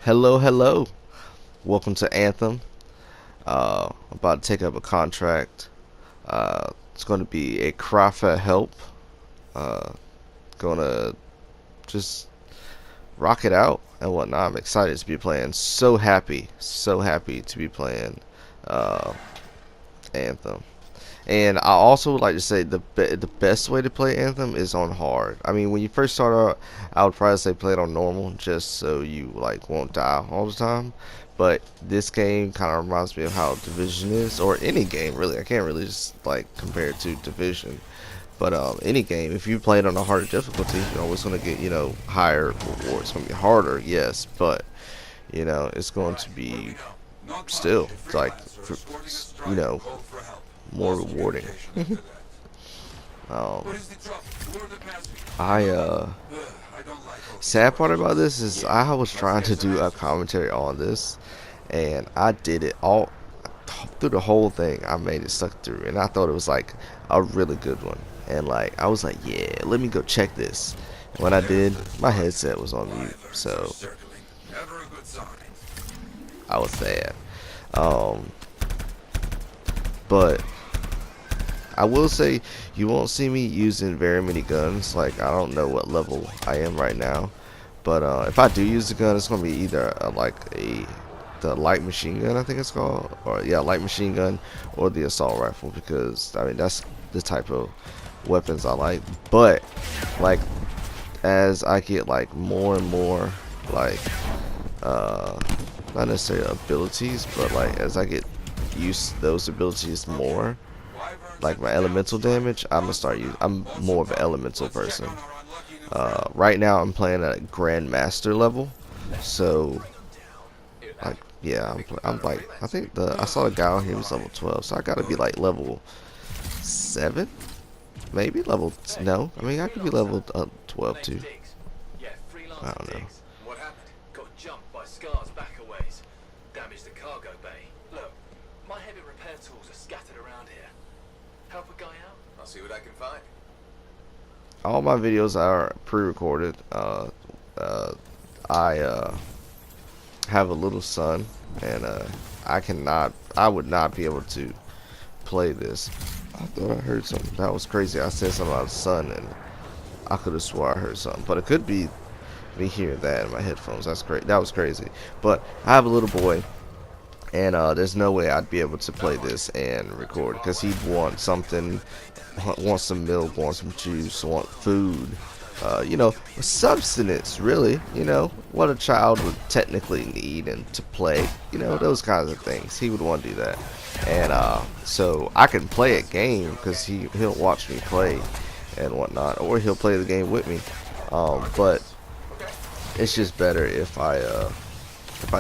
Hello. Welcome to Anthem. I'm about to take up a contract. It's going to be a cry for help. Uh, gonna just rock it out and whatnot. I'm excited to be playing. So happy to be playing uh, Anthem. And I also would like to say the best way to play Anthem is on hard. I mean, when you first start out, I would probably say play it on normal, just so you like won't die all the time. But this game kind of reminds me of how Division is, or any game really. I can't really just like compare it to Division. But any game, if you play it on a harder difficulty, you're always gonna get higher rewards. It's gonna be harder, yes, but it's going to be still like more rewarding. um, I sad part about this is I was trying to do a commentary on this, and I did it all through the whole thing. I made it suck through, and I thought it was like a really good one. And like I was like, yeah, let me go check this. And when I did, my headset was on mute, so I was sad. But I will say you won't see me using very many guns. Like I don't know what level I am right now, but if I do use a gun, it's gonna be either the light machine gun, I think it's called, or yeah, light machine gun, or the assault rifle, because I mean that's the type of weapons I like. But like as I get like more and more like not necessarily abilities, but like as I get used to those abilities more, like my elemental damage, I'm more of an elemental person. Right now I'm playing at a grandmaster level, so like yeah, I'm like I think I saw a guy out here who's level 12, so I gotta be like level 7, maybe level no. I mean I could be level 12 too. I don't know. Damaged the cargo bay. Look, my heavy repair tools are scattered around here. Help a guy out? I'll see what I can find. All my videos are pre-recorded. I have a little son, and I would not be able to play this. I thought I heard something. That was crazy. I said something about son, and I could have swore I heard something, but it could be me hearing that in my headphones. That's great. That was crazy. But I have a little boy, and there's no way I'd be able to play this and record, because he'd want something, want some milk, want some juice, want food, substance, really, what a child would technically need and to play, those kinds of things. He would want to do that. And so I can play a game because he'll watch me play and whatnot, or he'll play the game with me. But it's just better if I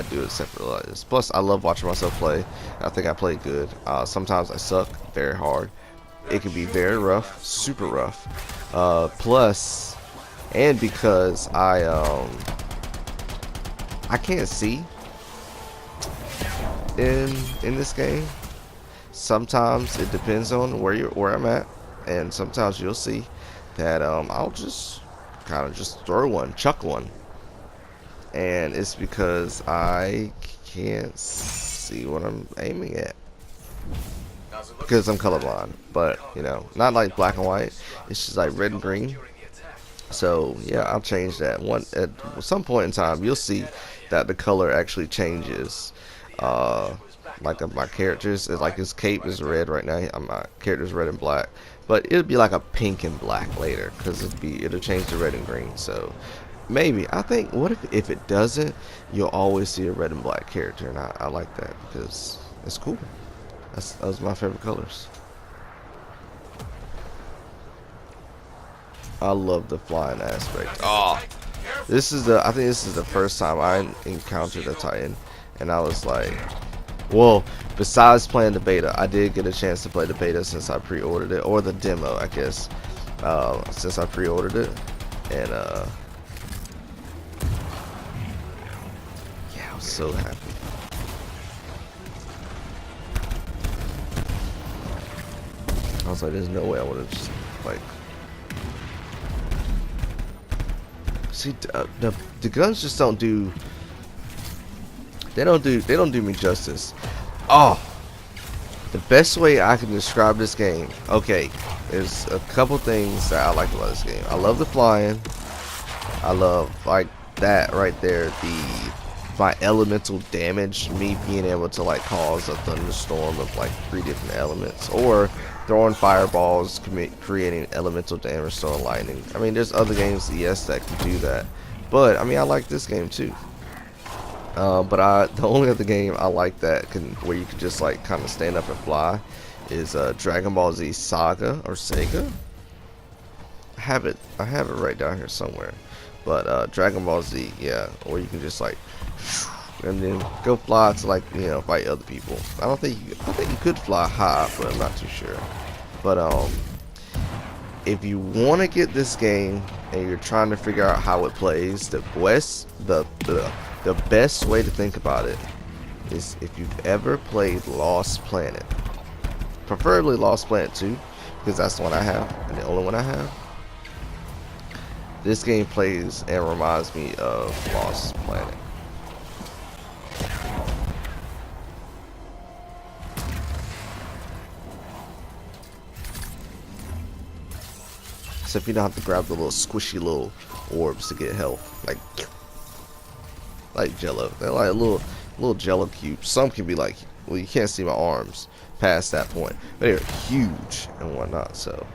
do it separately like this. Plus, I love watching myself play. I think I play good. Sometimes I suck very hard. It can be very rough, super rough. Plus, and because I can't see in this game. Sometimes it depends on where I'm at, and sometimes you'll see that I'll just kind of just chuck one. And it's because I can't see what I'm aiming at, because I'm colorblind. But not like black and white, it's just like red and green. So yeah, I'll change that. At some point in time you'll see that the color actually changes. Like my characters, like his cape is red right now. My character's red and black, but it'll be like a pink and black later, because it'll change to red and green. So maybe, I think, what if it doesn't, you'll always see a red and black character, and I like that because it's cool. Those are my favorite colors. I love the flying aspect. Oh, I think this is the first time I encountered a Titan, and I was like, well, besides playing the beta, I did get a chance to play the beta since I pre-ordered it, or the demo, I guess, since I pre-ordered it, and yeah, I was so happy. I was like, there's no way I would have just like. See, the guns just don't do they don't do me justice. Oh, the best way I can describe this game. Okay, there's a couple things that I like about this game. I love the flying. I love like that right there. My elemental damage, me being able to like cause a thunderstorm of like 3 different elements, or throwing fireballs, creating elemental damage, throwing lightning. I mean, there's other games, yes, that can do that, but I mean, I like this game too. But the only other game I like that where you can just like kind of stand up and fly is Dragon Ball Z Saga or Sega. I have it right down here somewhere. But Dragon Ball Z, yeah, or you can just like and then go fly to like, you know, fight other people. I think you could fly high, but I'm not too sure. But if you want to get this game and you're trying to figure out how it plays, the best way to think about it is if you've ever played Lost Planet, preferably Lost Planet 2, because that's the one I have and the only one I have. This game plays and reminds me of Lost Planet. Except you don't have to grab the little squishy little orbs to get health, like Jello. They're like little Jello cubes. Some can be like, well, you can't see my arms past that point, but they're huge and whatnot. So.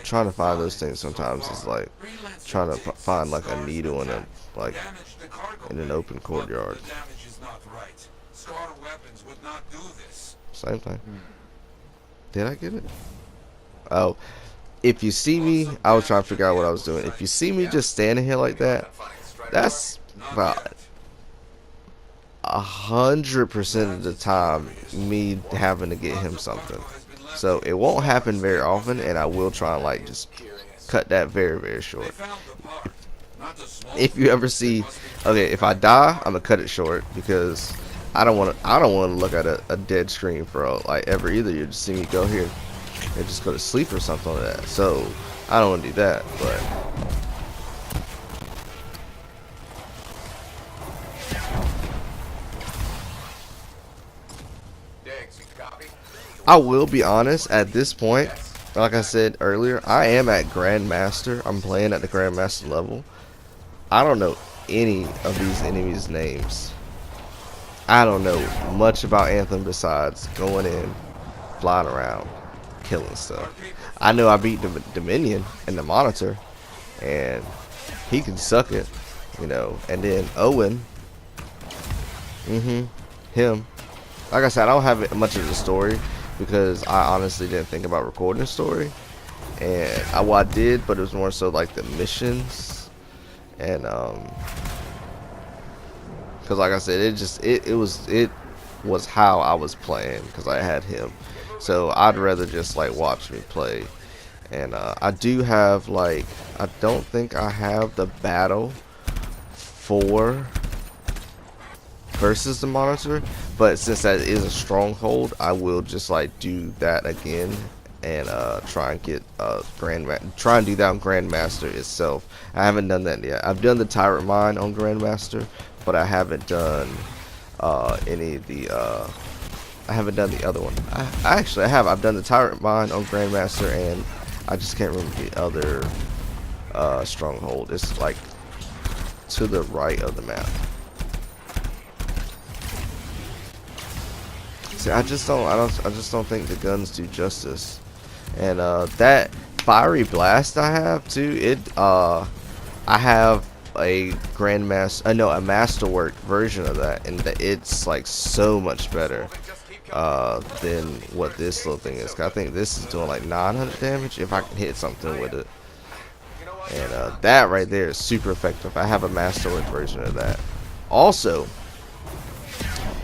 Trying to find those things sometimes is like trying to find like a needle in an open courtyard. Same thing. Did I get it? Oh, if you see me, I was trying to figure out what I was doing. If you see me just standing here like that, that's about 100% of the time me having to get him something. So it won't happen very often, and I will try and like just cut that very, very short. If you ever see, okay, if I die, I'm gonna cut it short because I don't want to look at a dead screen for like ever either. You just see me go here and just go to sleep or something like that. So I don't want to do that, but. I will be honest, at this point, like I said earlier, I am at Grandmaster. I'm playing at the Grandmaster level. I don't know any of these enemies' names. I don't know much about Anthem besides going in, flying around, killing stuff. I know I beat the Dominion and the Monitor, and he can suck it, you know. And then Owen, him. Like I said, I don't have much of the story, because I honestly didn't think about recording a story, and I did, but it was more so like the missions, and because like I said, it was how I was playing, because I had him, so I'd rather just like watch me play. And I do have like, I don't think I have the battle for versus the Monitor, but since that is a stronghold, I will just like do that again and try and get try and do that on Grandmaster itself. I haven't done that yet. I've done the Tyrant Mine on Grandmaster, but I haven't done any of the I haven't done the other one. I have. I've done the Tyrant Mine on Grandmaster, and I just can't remember the other stronghold. It's like to the right of the map. See, I just don't think the guns do justice. And that fiery blast I have too, I have a Grandmaster, no, a Masterwork version of that, and it's like so much better than what this little thing is. I think this is doing like 900 damage if I can hit something with it. And that right there is super effective. I have a Masterwork version of that. Also,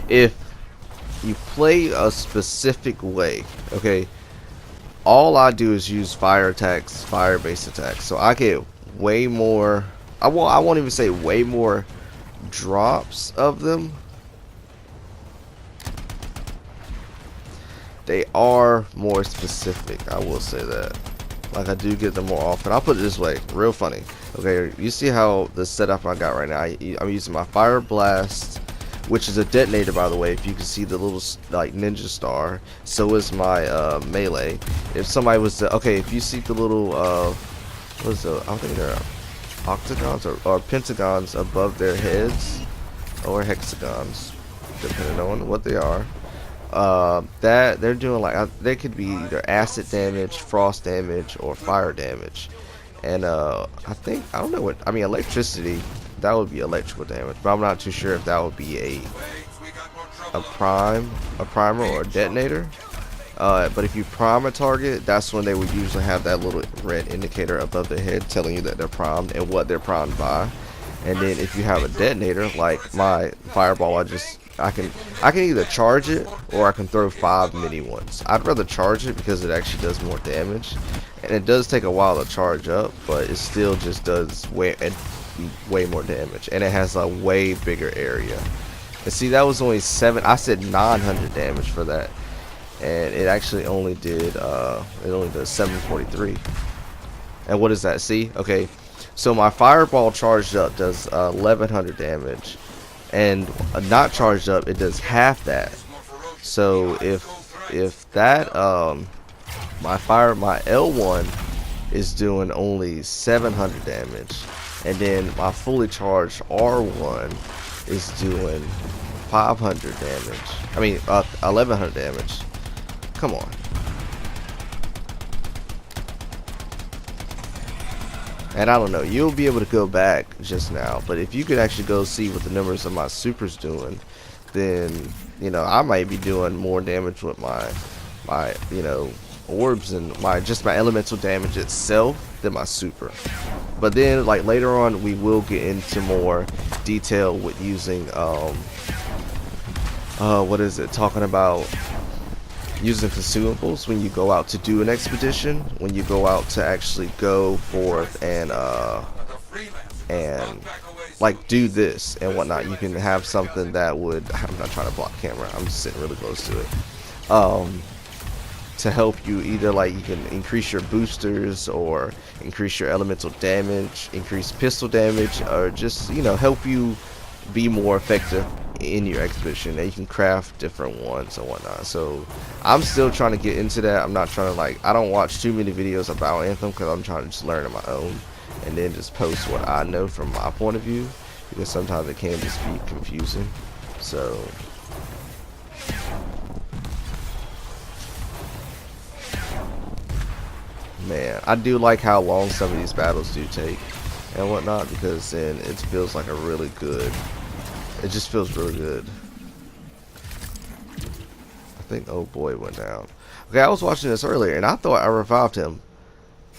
if you play a specific way, okay, all I do is use fire attacks, fire based attacks, so I get way more, I won't even say way more drops of them. They are more specific, I will say that. Like I do get them more often. I'll put it this way, real funny. Okay, you see how the setup I got right now? I'm using my fire blast, which is a detonator, by the way. If you can see the little like ninja star, so is my melee. If somebody was to, okay, if you see the little what is it? I think they're octagons or pentagons above their heads, or hexagons, depending on what they are. That they're doing like they could be either acid damage, frost damage, or fire damage. And I think, I don't know what, I mean, electricity, that would be electrical damage, but I'm not too sure if that would be a primer or a detonator. But if you prime a target, that's when they would usually have that little red indicator above their head telling you that they're primed and what they're primed by. And then if you have a detonator, like my fireball, I can either charge it or I can throw 5 mini ones. I'd rather charge it because it actually does more damage, and it does take a while to charge up, but it still just does way more damage, and it has a way bigger area. And see, that was only 900 damage for that, and it actually only did 743. And what does that? See, okay, so my fireball charged up does 1100 damage. And not charged up, it does half that. So if that my L1 is doing only 700 damage, and then my fully charged R1 is doing 500 damage. I mean 1100 damage. Come on. And I don't know, you'll be able to go back just now, but if you could actually go see what the numbers of my supers doing, then, you know, I might be doing more damage with my you know, orbs and my elemental damage itself than my super. But then, like, later on, we will get into more detail with using what is it, talking about using consumables when you go out to do an expedition, when you go out to actually go forth and like do this and whatnot. You can have something that would, I'm not trying to block camera, I'm just sitting really close to it, to help you, either like you can increase your boosters or increase your elemental damage, increase pistol damage, or just, you know, help you be more effective in your expedition. And you can craft different ones and whatnot. So I'm still trying to get into that. I'm not trying to, like, I don't watch too many videos about Anthem because I'm trying to just learn on my own and then just post what I know from my point of view, because sometimes it can just be confusing. So man, I do like how long some of these battles do take and whatnot, because then it feels like a really good, it just feels really good. I think oh boy went down. Okay, I was watching this earlier and I thought I revived him,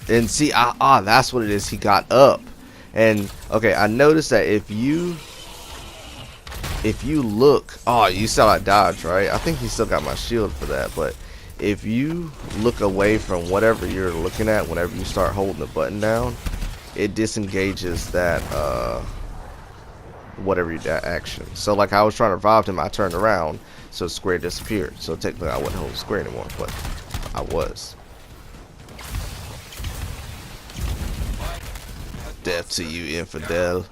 and see, that's what it is, he got up. And okay, I noticed that if you look, you saw I dodged, right? I think he still got my shield for that, but if you look away from whatever you're looking at whenever you start holding the button down, it disengages that whatever that action. So like I was trying to revive him, I turned around, so square disappeared. So technically I wasn't holding square anymore, but I was. Death to you, infidel.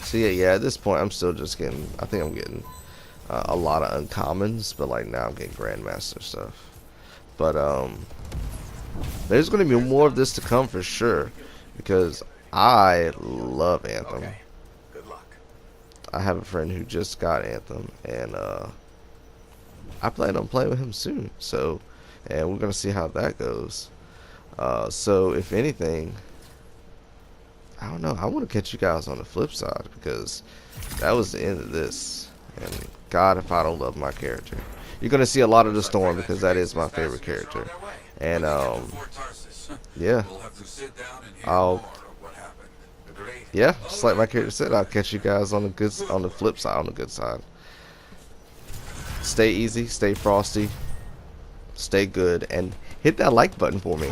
So yeah, at this point I'm still just getting, I think I'm getting a lot of uncommons, but like now I'm getting grandmaster stuff. But there's going to be more of this to come for sure, because I love Anthem. Okay. Good luck. I have a friend who just got Anthem, and I plan on playing with him soon. So, and we're gonna see how that goes. So if anything, I don't know, I want to catch you guys on the flip side, because that was the end of this. And God, if I don't love my character. You're gonna see a lot of the Storm, because that is my favorite character. And yeah, yeah, just like my character said, I'll catch you guys on the flip side, on the good side. Stay easy, stay frosty, stay good, and hit that like button for me.